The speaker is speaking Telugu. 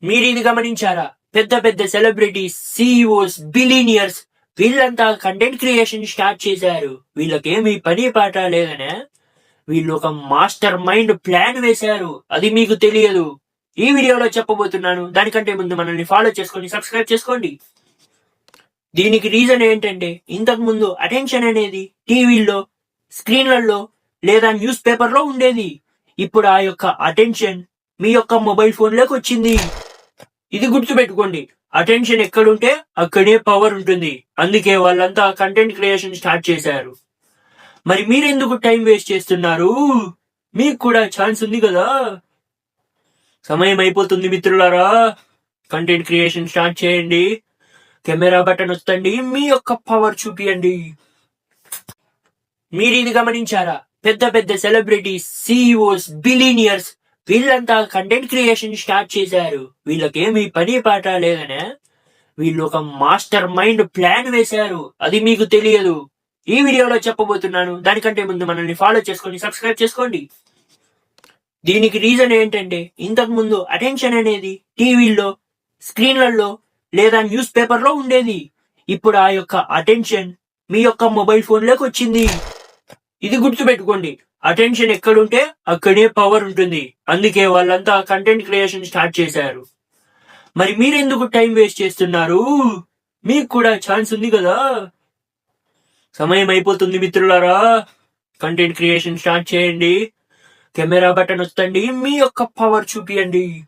మీరు ఇది గమనించారా? పెద్ద పెద్ద సెలబ్రిటీస్, సీఈఓస్, బిలీనియర్స్ వీళ్ళంతా కంటెంట్ క్రియేషన్ స్టార్ట్ చేశారు. వీళ్ళకేమీ పని పాట లేదనే వీళ్ళు ఒక మాస్టర్ మైండ్ ప్లాన్ వేశారు. అది మీకు తెలియదు. ఈ వీడియోలో చెప్పబోతున్నాను. దానికంటే ముందు మనల్ని ఫాలో చేసుకొని సబ్స్క్రైబ్ చేసుకోండి. దీనికి రీజన్ ఏంటంటే, ఇంతకు ముందు అటెన్షన్ అనేది టీవీల్లో, స్క్రీన్లలో లేదా న్యూస్ పేపర్లో ఉండేది. ఇప్పుడు ఆ యొక్క అటెన్షన్ మీ యొక్క మొబైల్ ఫోన్లోకి వచ్చింది. ఇది గుర్తుపెట్టుకోండి. అటెన్షన్ ఎక్కడుంటే అక్కడే పవర్ ఉంటుంది. అందుకే వాళ్ళంతా కంటెంట్ క్రియేషన్ స్టార్ట్ చేశారు. మరి మీరెందుకు టైం వేస్ట్ చేస్తున్నారు? మీకు కూడా ఛాన్స్ ఉంది కదా. సమయం అయిపోతుంది మిత్రులారా. కంటెంట్ క్రియేషన్ స్టార్ట్ చేయండి. కెమెరా బటన్ వస్తండి, మీ యొక్క పవర్ చూపియండి. మీరు ఇది గమనించారా? పెద్ద పెద్ద సెలబ్రిటీస్, సీఈఓస్, బిలీనియర్స్ వీళ్ళంతా కంటెంట్ క్రియేషన్ స్టార్ట్ చేశారు. వీళ్ళకేమీ పని పాట లేదనే వీళ్ళు ఒక మాస్టర్ మైండ్ ప్లాన్ వేశారు. అది మీకు తెలియదు. ఈ వీడియోలో చెప్పబోతున్నాను. దానికంటే ముందు మనల్ని ఫాలో చేసుకొని సబ్స్క్రైబ్ చేసుకోండి. దీనికి రీజన్ ఏంటంటే, ఇంతకు ముందు అటెన్షన్ అనేది టీవీల్లో, స్క్రీన్లలో లేదా న్యూస్ పేపర్లో ఉండేది. ఇప్పుడు ఆ యొక్క అటెన్షన్ మీ యొక్క మొబైల్ ఫోన్లోకి వచ్చింది. ఇది గుర్తుపెట్టుకోండి. అటెన్షన్ ఎక్కడుంటే అక్కడే పవర్ ఉంటుంది. అందుకే వాళ్ళంతా కంటెంట్ క్రియేషన్ స్టార్ట్ చేశారు. మరి మీరెందుకు టైం వేస్ట్ చేస్తున్నారు? మీకు కూడా ఛాన్స్ ఉంది కదా. సమయం అయిపోతుంది మిత్రులారా. కంటెంట్ క్రియేషన్ స్టార్ట్ చేయండి. కెమెరా బటన్ వస్తండి, మీ యొక్క పవర్ చూపియండి.